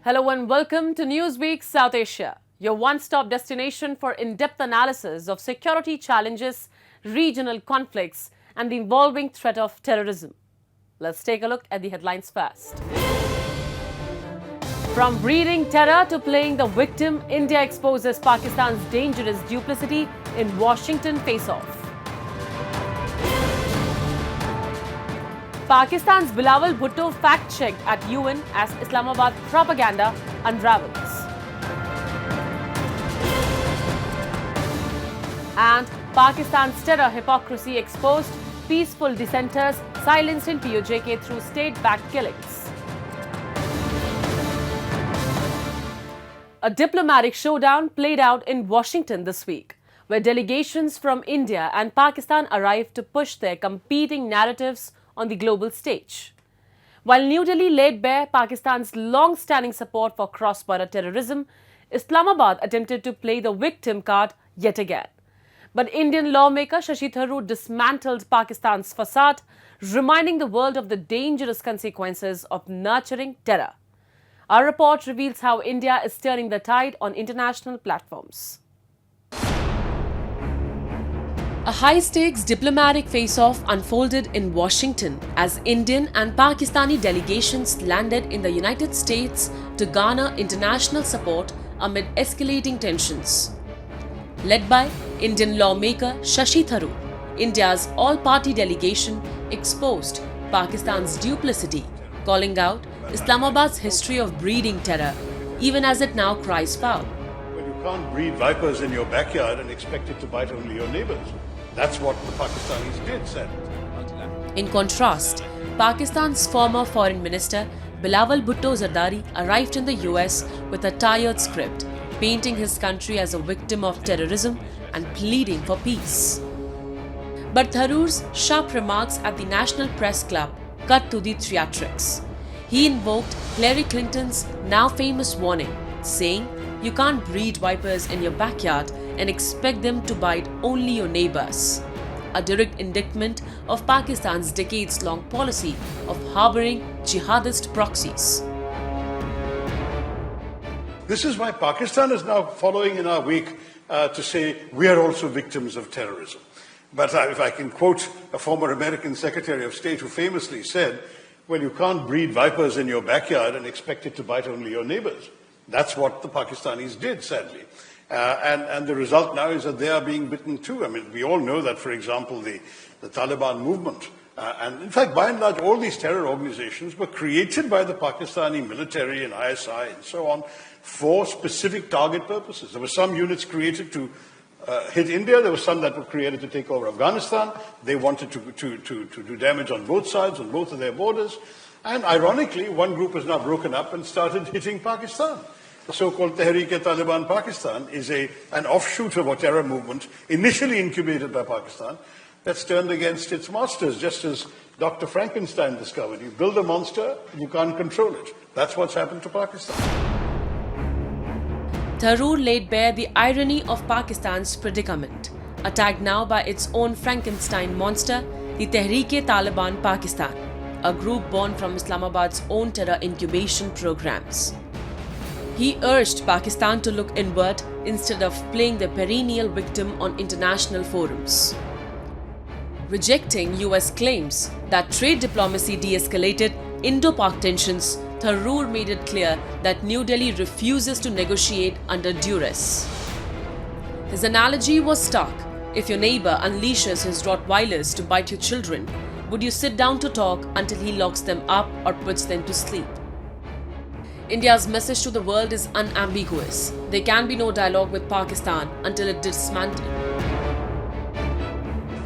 Hello and welcome to Newsweek South Asia, your one-stop destination for in-depth analysis of security challenges, regional conflicts, and the evolving threat of terrorism. Let's take a look at the headlines first. From breeding terror to playing the victim, India exposes Pakistan's dangerous duplicity in Washington face-off. Pakistan's Bilawal Bhutto fact-checked at UN as Islamabad propaganda unravels. And Pakistan's terror hypocrisy exposed, peaceful dissenters silenced in POJK through state-backed killings. A diplomatic showdown played out in Washington this week, where delegations from India and Pakistan arrived to push their competing narratives on the global stage. While New Delhi laid bare Pakistan's long-standing support for cross-border terrorism, Islamabad attempted to play the victim card yet again. But Indian lawmaker Shashi Tharoor dismantled Pakistan's facade, reminding the world of the dangerous consequences of nurturing terror. Our report reveals how India is turning the tide on international platforms. A high-stakes diplomatic face-off unfolded in Washington as Indian and Pakistani delegations landed in the United States to garner international support amid escalating tensions. Led by Indian lawmaker Shashi Tharoor, India's all-party delegation exposed Pakistan's duplicity, calling out Islamabad's history of breeding terror, even as it now cries foul. Well, you can't breed vipers in your backyard and expect it to bite only your neighbors. That's what the Pakistanis did, said. In contrast, Pakistan's former foreign minister Bilawal Bhutto Zardari arrived in the US with a tired script, painting his country as a victim of terrorism and pleading for peace. But Tharoor's sharp remarks at the National Press Club cut to the theatrics. He invoked Hillary Clinton's now famous warning, saying, "You can't breed vipers in your backyard and expect them to bite only your neighbors," a direct indictment of Pakistan's decades-long policy of harboring jihadist proxies. This is why Pakistan is now following in our wake to say we are also victims of terrorism. But if I can quote a former American Secretary of State who famously said, "Well, you can't breed vipers in your backyard and expect it to bite only your neighbors." That's what the Pakistanis did, sadly. And the result now is that they are being bitten too. I mean, we all know that, for example, the Taliban movement, and in fact, by and large, all these terror organizations were created by the Pakistani military and ISI and so on for specific target purposes. There were some units created to hit India. There were some that were created to take over Afghanistan. They wanted to do damage on both sides, on both of their borders. And ironically, one group has now broken up and started hitting Pakistan. The so-called Tehreek-e-Taliban Pakistan is an offshoot of a terror movement initially incubated by Pakistan that's turned against its masters, just as Dr. Frankenstein discovered. You build a monster, you can't control it. That's what's happened to Pakistan. Tharoor laid bare the irony of Pakistan's predicament, attacked now by its own Frankenstein monster, the Tehreek-e-Taliban Pakistan, a group born from Islamabad's own terror incubation programs. He urged Pakistan to look inward instead of playing the perennial victim on international forums. Rejecting US claims that trade diplomacy de-escalated Indo-Pak tensions, Tharoor made it clear that New Delhi refuses to negotiate under duress. His analogy was stark. If your neighbor unleashes his Rottweilers to bite your children, would you sit down to talk until he locks them up or puts them to sleep? India's message to the world is unambiguous. There can be no dialogue with Pakistan until it dismantles.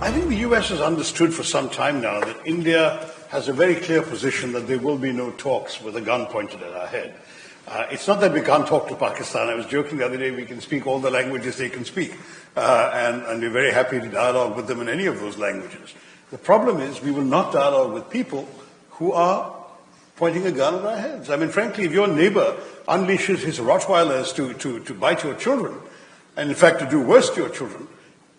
I think the US has understood for some time now that India has a very clear position that there will be no talks with a gun pointed at our head. It's not that we can't talk to Pakistan. I was joking the other day, we can speak all the languages they can speak. And we're very happy to dialogue with them in any of those languages. The problem is we will not dialogue with people who are pointing a gun at our heads. I mean, frankly, if your neighbor unleashes his Rottweilers to bite your children, and in fact to do worse to your children,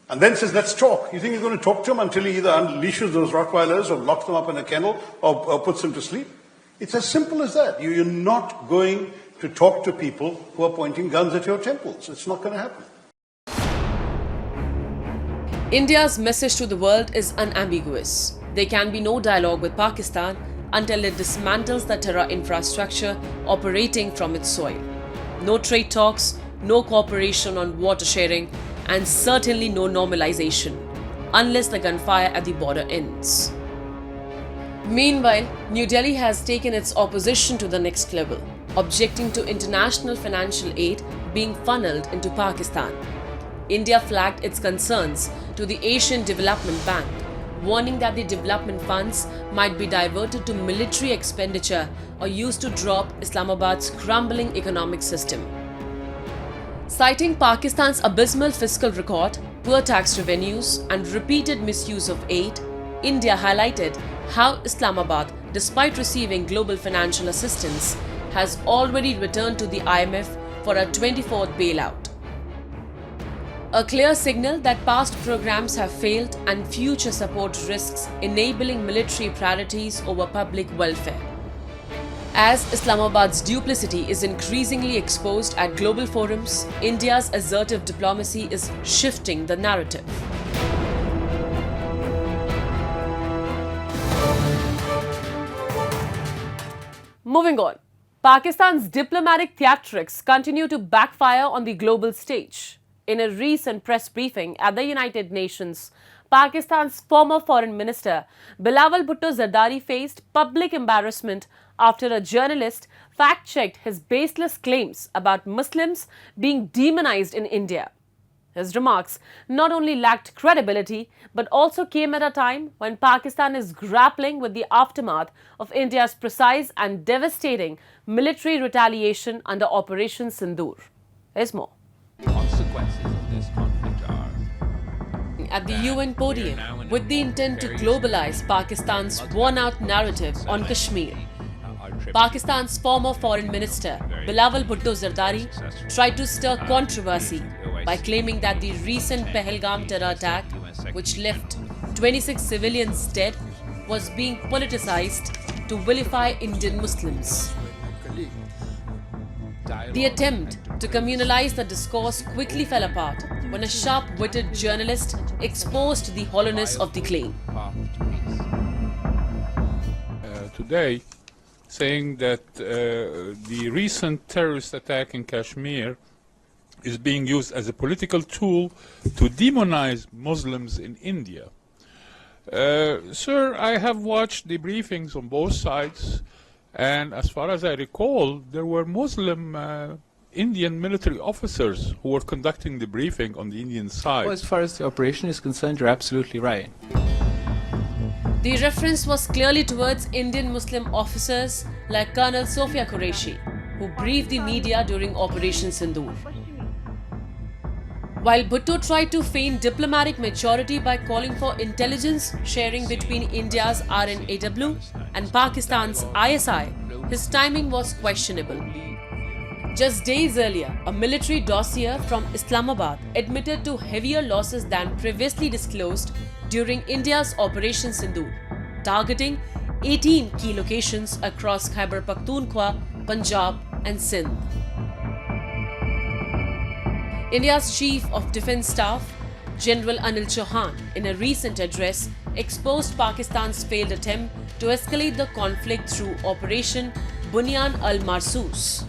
and then says, let's talk. You think he's going to talk to him until he either unleashes those Rottweilers or locks them up in a kennel or puts them to sleep? It's as simple as that. You're not going to talk to people who are pointing guns at your temples. It's not going to happen. India's message to the world is unambiguous. There can be no dialogue with Pakistan until it dismantles the terror infrastructure operating from its soil. No trade talks, no cooperation on water sharing, and certainly no normalization, unless the gunfire at the border ends. Meanwhile, New Delhi has taken its opposition to the next level, objecting to international financial aid being funneled into Pakistan. India flagged its concerns to the Asian Development Bank, warning that the development funds might be diverted to military expenditure or used to drop Islamabad's crumbling economic system. Citing Pakistan's abysmal fiscal record, poor tax revenues, and repeated misuse of aid, India highlighted how Islamabad, despite receiving global financial assistance, has already returned to the IMF for a 24th bailout. A clear signal that past programs have failed and future support risks enabling military priorities over public welfare. As Islamabad's duplicity is increasingly exposed at global forums, India's assertive diplomacy is shifting the narrative. Moving on, Pakistan's diplomatic theatrics continue to backfire on the global stage. In a recent press briefing at the United Nations, Pakistan's former foreign minister Bilawal Bhutto Zardari faced public embarrassment after a journalist fact-checked his baseless claims about Muslims being demonized in India. His remarks not only lacked credibility but also came at a time when Pakistan is grappling with the aftermath of India's precise and devastating military retaliation under Operation Sindoor. Here's more. Consequences of this conflict are at the UN podium with the intent to globalize Pakistan's worn-out narrative on Kashmir. Pakistan's former foreign minister Bilawal Bhutto Zardari tried to stir controversy by claiming that the recent Pahalgam terror attack, which left 26 civilians dead, was being politicized to vilify Indian Muslims. The attempt to communalize the discourse quickly fell apart when a sharp-witted journalist exposed the hollowness of the claim. Today, saying that the recent terrorist attack in Kashmir is being used as a political tool to demonize Muslims in India. Sir, I have watched the briefings on both sides, and as far as I recall, there were Muslim Indian military officers who were conducting the briefing on the Indian side. well, as far as the operation is concerned, you're absolutely right. The reference was clearly towards Indian Muslim officers like Colonel Sophia Qureshi, who briefed the media during Operation Sindoor. While Bhutto tried to feign diplomatic maturity by calling for intelligence sharing between India's RNAW and Pakistan's ISI, his timing was questionable. Just days earlier, a military dossier from Islamabad admitted to heavier losses than previously disclosed during India's Operation Sindoor, targeting 18 key locations across Khyber Pakhtunkhwa, Punjab and Sindh. India's Chief of Defence Staff, General Anil Chauhan, in a recent address, exposed Pakistan's failed attempt to escalate the conflict through Operation Bunyan al-Marsus.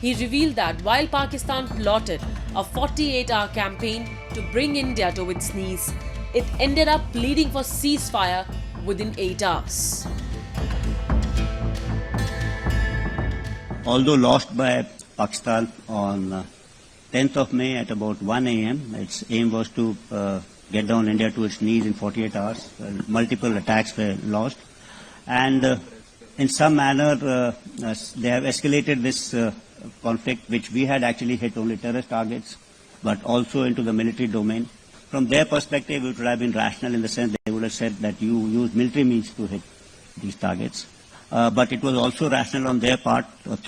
He revealed that while Pakistan plotted a 48-hour campaign to bring India to its knees, it ended up pleading for ceasefire within 8 hours. Although lost by Pakistan on 10th of May at about 1 a.m., its aim was to get down India to its knees in 48 hours. Multiple attacks were launched. And in some manner, they have escalated this conflict, which we had actually hit only terrorist targets, but also into the military domain. From their perspective, it would have been rational in the sense they would have said that you use military means to hit these targets. But it was also rational on their part,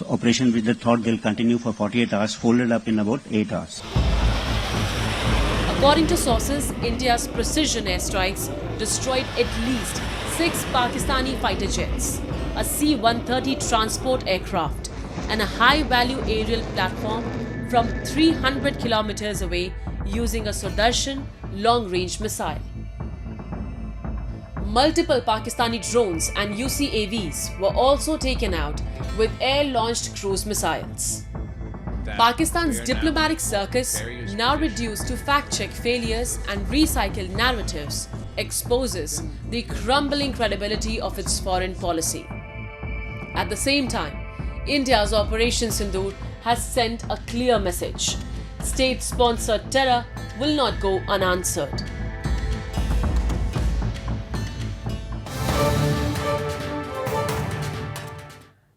operation which they thought they'll continue for 48 hours, folded up in about 8 hours. According to sources, India's precision airstrikes destroyed at least 6 Pakistani fighter jets, a C-130 transport aircraft, and a high-value aerial platform from 300 kilometers away using a Sudarshan long-range missile. Multiple Pakistani drones and UCAVs were also taken out with air-launched cruise missiles. Pakistan's diplomatic circus, now reduced to fact-check failures and recycled narratives, exposes the crumbling credibility of its foreign policy. At the same time, India's Operation Sindoor has sent a clear message: state-sponsored terror will not go unanswered.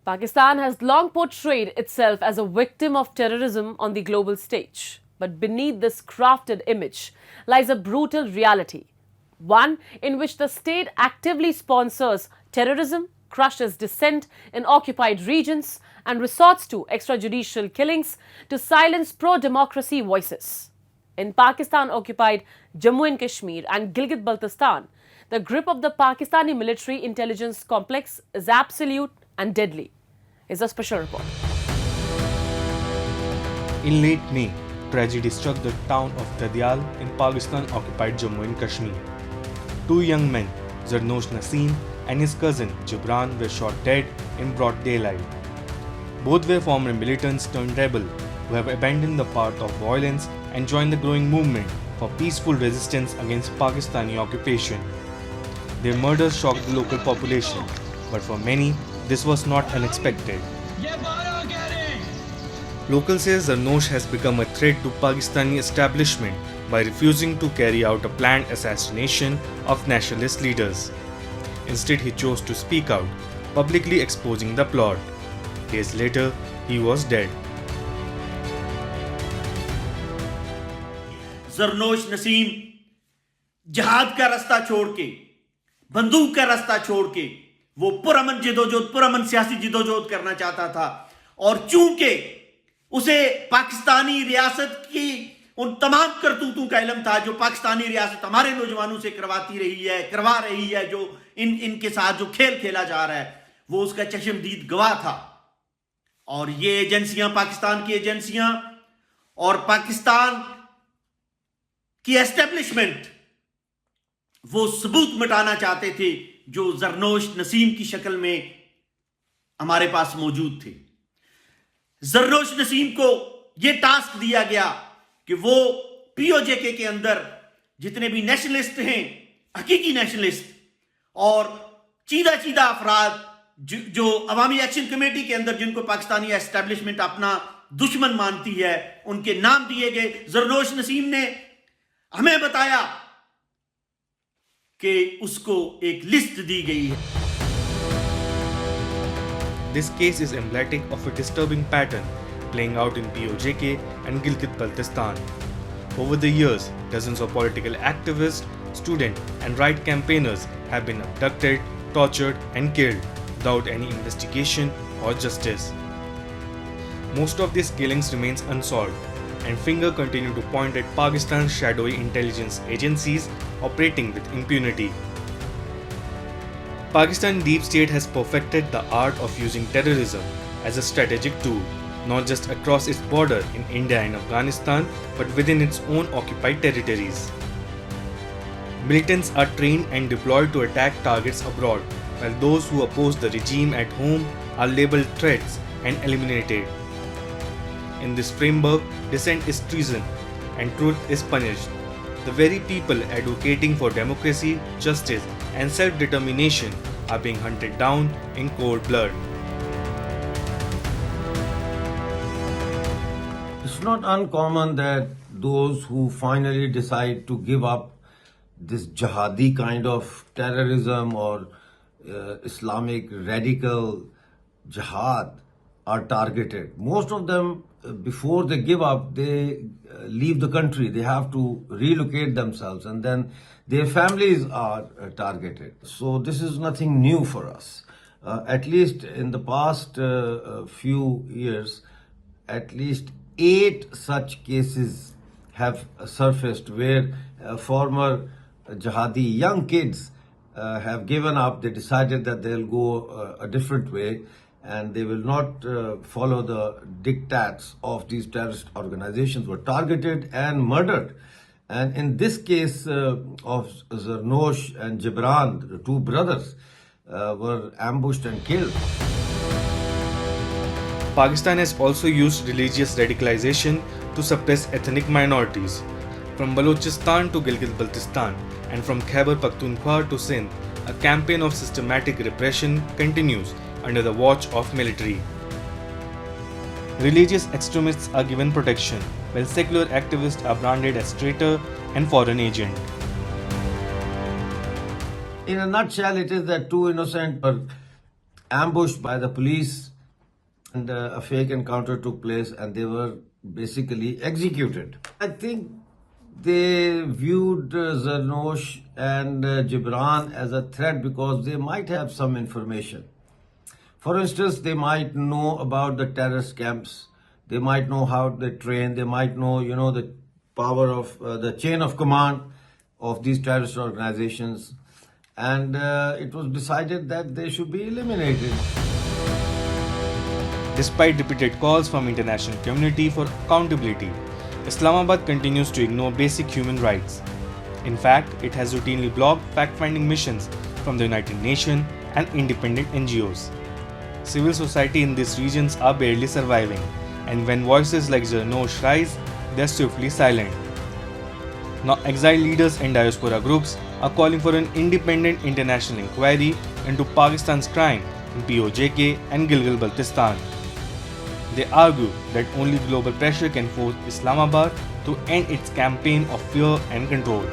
Pakistan has long portrayed itself as a victim of terrorism on the global stage. But beneath this crafted image lies a brutal reality, one in which the state actively sponsors terrorism, crushes dissent in occupied regions, and resorts to extrajudicial killings to silence pro-democracy voices. In Pakistan-occupied Jammu and Kashmir and Gilgit-Baltistan, the grip of the Pakistani military intelligence complex is absolute and deadly. Is a special report. In late May, tragedy struck the town of Dadial in Pakistan-occupied Jammu and Kashmir. Two young men, Zarnosh Naseem and his cousin Gibran, were shot dead in broad daylight. Both were former militants turned rebel who have abandoned the path of violence and joined the growing movement for peaceful resistance against Pakistani occupation. Their murders shocked the local population, but for many, this was not unexpected. Local says Zarnosh has become a threat to Pakistani establishment by refusing to carry out a planned assassination of nationalist leaders. Instead, he chose to speak out, publicly exposing the plot. Days later, he was dead. Zarnosh Naseem jihad का रास्ता छोड़ के, बंदूक का रास्ता छोड़ के वो पुरअमन जिदोजहद, पुरअमन सियासी जिदोजहद करना चाहता था। और चूंकि उसे पाकिस्तानी रियासत की उन तमाम करतूतों का इल्म था जो पाकिस्तानी रियासत हमारे नौजवानों से करवा रही है, जो इनके साथ जो खेल खेला जा रहा है, वो उसका चश्मदीद गवाह था। और ये एजेंसियां, पाकिस्तान की एजेंसियां और पाकिस्तान की एस्टेब्लिशमेंट वो सबूत मिटाना चाहते थे जो जरनोश नसीम की शक्ल में हमारे पास मौजूद थे। जरनोश नसीम को यह टास्क दिया गया कि वो पीओजेके के अंदर जितने भी नेशनलिस्ट हैं, हकीकी नेशनलिस्ट और चीदा अफराद जो अवामी एक्शन कमेटी के अंदर जिनको पाकिस्तानी एस्टेब्लिशमेंट अपना दुश्मन मानती है, उनके नाम दिए गए। जरनोश नसीम ने हमें बताया कि उसको एक लिस्ट दी गई है। This case is emblematic of a disturbing pattern playing out in POJK and Gilgit-Baltistan. Over the years, dozens of political activists, students, and right campaigners have been abducted, tortured, and killed without any investigation or justice. Most of these killings remains unsolved, and finger continue to point at Pakistan's shadowy intelligence agencies operating with impunity. Pakistan deep state has perfected the art of using terrorism as a strategic tool, not just across its border in India and Afghanistan, but within its own occupied territories. Militants are trained and deployed to attack targets abroad, while those who oppose the regime at home are labeled threats and eliminated. In this framework, dissent is treason and truth is punished. The very people advocating for democracy, justice, and self-determination are being hunted down in cold blood. It's not uncommon that those who finally decide to give up this jihadi kind of terrorism or Islamic radical jihad are targeted. Most of them, before they give up, they leave the country. They have to relocate themselves, and then their families are targeted. So this is nothing new for us. At least in the past few years, at least 8 such cases have surfaced where former jihadi young kids have given up. They decided that they'll go a different way, and they will not follow the diktats of these terrorist organizations, were targeted and murdered. And in this case of Zarnosh and Gibran, the two brothers, were ambushed and killed. Pakistan has also used religious radicalization to suppress ethnic minorities. From Balochistan to Gilgit-Baltistan and from Khyber Pakhtunkhwa to Sindh, a campaign of systematic repression continues under the watch of military. Religious extremists are given protection, while secular activists are branded as traitor and foreign agent. In a nutshell, it is that two innocent were ambushed by the police, and a fake encounter took place and they were basically executed. I think they viewed Zarnosh and Gibran as a threat because they might have some information. For instance, they might know about the terrorist camps, they might know how they train, they might know, the power of the chain of command of these terrorist organizations, and it was decided that they should be eliminated. Despite repeated calls from international community for accountability, Islamabad continues to ignore basic human rights. In fact, it has routinely blocked fact-finding missions from the United Nations and independent NGOs. Civil society in these regions are barely surviving, and when voices like Zarnosh rise, they are swiftly silent. Now, exiled leaders and diaspora groups are calling for an independent international inquiry into Pakistan's crime in POJK and Gilgit-Baltistan. They argue that only global pressure can force Islamabad to end its campaign of fear and control.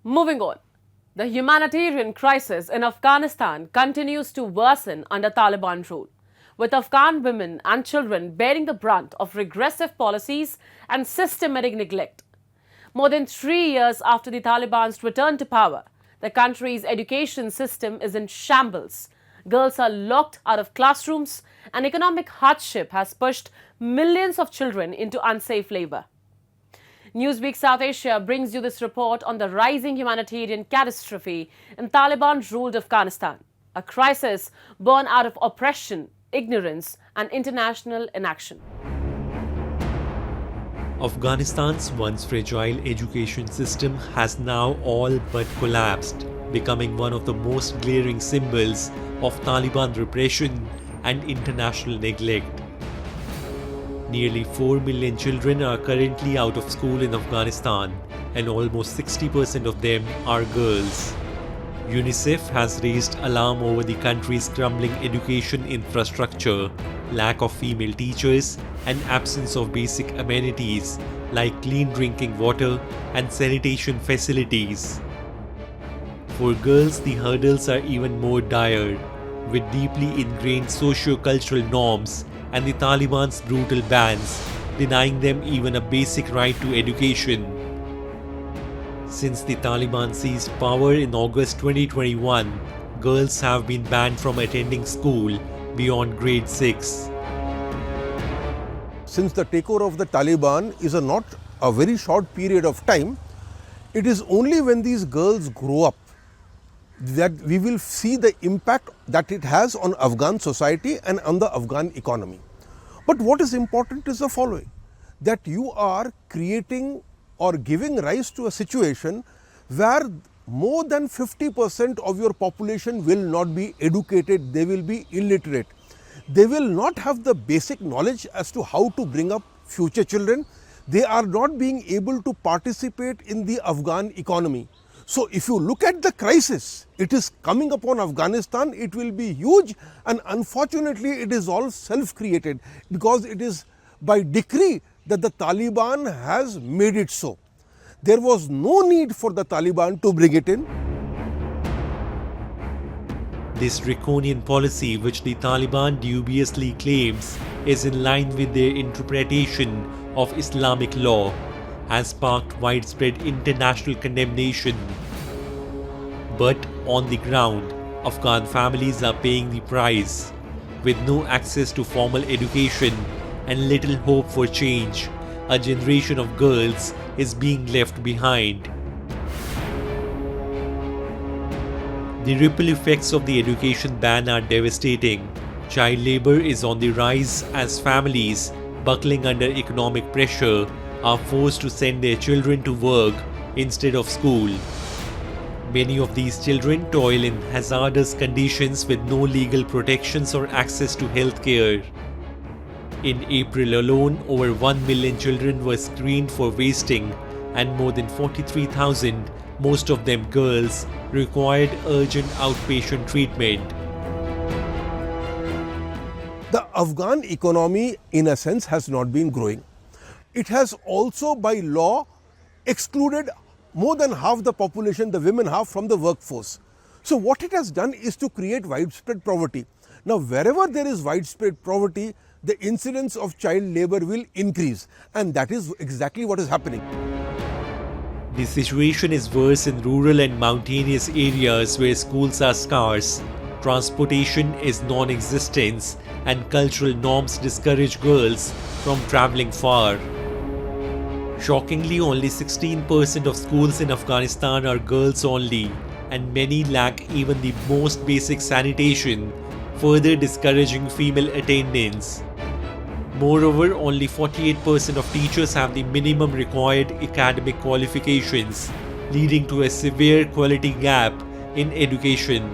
Moving on, the humanitarian crisis in Afghanistan continues to worsen under Taliban rule, with Afghan women and children bearing the brunt of regressive policies and systematic neglect. More than 3 years after the Taliban's return to power, the country's education system is in shambles. Girls are locked out of classrooms, and economic hardship has pushed millions of children into unsafe labor. Newsweek South Asia brings you this report on the rising humanitarian catastrophe in Taliban-ruled Afghanistan, a crisis born out of oppression, ignorance, and international inaction. Afghanistan's once fragile education system has now all but collapsed, becoming one of the most glaring symbols of Taliban repression and international neglect. Nearly 4 million children are currently out of school in Afghanistan, and almost 60% of them are girls. UNICEF has raised alarm over the country's crumbling education infrastructure, lack of female teachers, and absence of basic amenities like clean drinking water and sanitation facilities. For girls, the hurdles are even more dire, with deeply ingrained socio-cultural norms and the Taliban's brutal bans, denying them even a basic right to education. Since the Taliban seized power in August 2021, girls have been banned from attending school beyond grade 6. Since the takeover of the Taliban is not a very short period of time, it is only when these girls grow up that we will see the impact that it has on Afghan society and on the Afghan economy. But what is important is the following, that you are creating or giving rise to a situation where more than 50% of your population will not be educated, they will be illiterate. They will not have the basic knowledge as to how to bring up future children. They are not being able to participate in the Afghan economy. So if you look at the crisis, it is coming upon Afghanistan, it will be huge, and unfortunately it is all self-created because it is by decree that the Taliban has made it so. There was no need for the Taliban to bring it in. This draconian policy, which the Taliban dubiously claims is in line with their interpretation of Islamic law, has sparked widespread international condemnation. But on the ground, Afghan families are paying the price. With no access to formal education and little hope for change, a generation of girls is being left behind. The ripple effects of the education ban are devastating. Child labor is on the rise as families, buckling under economic pressure, are forced to send their children to work instead of school. Many of these children toil in hazardous conditions with no legal protections or access to health care. In April alone, over 1 million children were screened for wasting, and more than 43,000, most of them girls, required urgent outpatient treatment. The Afghan economy, in a sense, has not been growing. It has also, by law, excluded more than half the population, the women half, from the workforce. So what it has done is to create widespread poverty. Now, wherever there is widespread poverty, the incidence of child labor will increase, and that is exactly what is happening. The situation is worse in rural and mountainous areas where schools are scarce, transportation is non-existent, and cultural norms discourage girls from traveling far. Shockingly, only 16% of schools in Afghanistan are girls only, and many lack even the most basic sanitation, further discouraging female attendance. Moreover, only 48% of teachers have the minimum required academic qualifications, leading to a severe quality gap in education.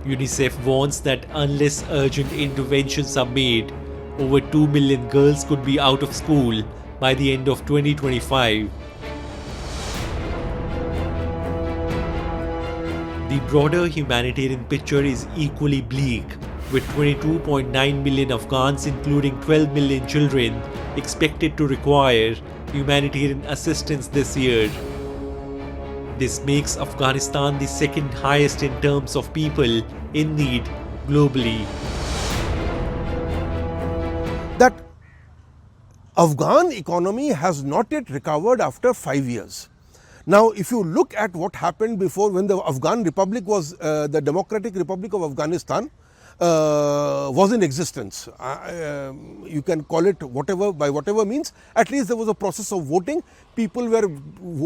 UNICEF warns that unless urgent interventions are made, over 2 million girls could be out of school by the end of 2025. The broader humanitarian picture is equally bleak, with 22.9 million Afghans, including 12 million children, expected to require humanitarian assistance this year. This makes Afghanistan the second highest in terms of people in need globally. That Afghan economy has not yet recovered after 5 years. Now, if you look at what happened before, when the Afghan Republic was, the Democratic Republic of Afghanistan was in existence, you can call it whatever, by whatever means, at least there was a process of voting, people were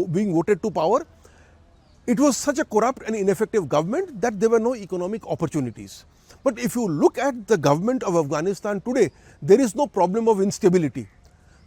being voted to power. It was such a corrupt and ineffective government that there were no economic opportunities. But if you look at the government of Afghanistan today, there is no problem of instability.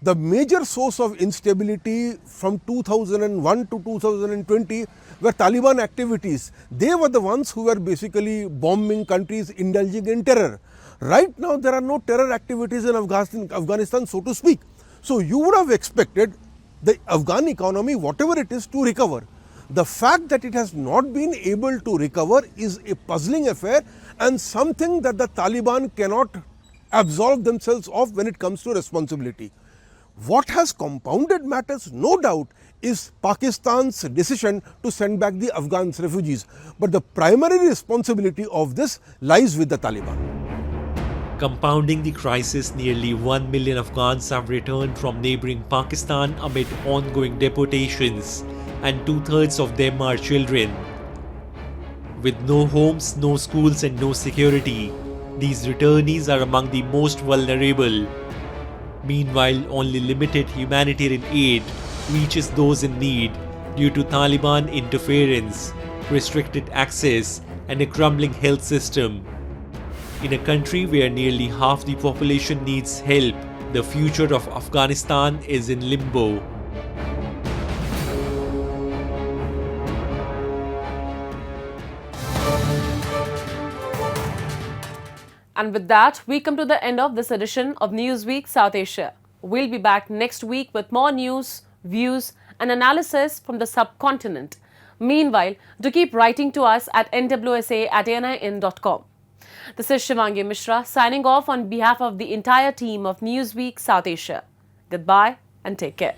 The major source of instability from 2001 to 2020 were Taliban activities. They were the ones who were basically bombing countries, indulging in terror. Right now, there are no terror activities in Afghanistan, so to speak. So you would have expected the Afghan economy, whatever it is, to recover. The fact that it has not been able to recover is a puzzling affair and something that the Taliban cannot absolve themselves of when it comes to responsibility. What has compounded matters, no doubt, is Pakistan's decision to send back the Afghan refugees. But the primary responsibility of this lies with the Taliban. Compounding the crisis, nearly 1 million Afghans have returned from neighboring Pakistan amid ongoing deportations, and 2/3 of them are children. With no homes, no schools, and no security, these returnees are among the most vulnerable. Meanwhile, only limited humanitarian aid reaches those in need due to Taliban interference, restricted access, and a crumbling health system. In a country where nearly half the population needs help, the future of Afghanistan is in limbo. And with that, we come to the end of this edition of Newsweek South Asia. We'll be back next week with more news, views, and analysis from the subcontinent. Meanwhile, do keep writing to us at nwsa@anin.com. This is Shivangi Mishra signing off on behalf of the entire team of Newsweek South Asia. Goodbye and take care.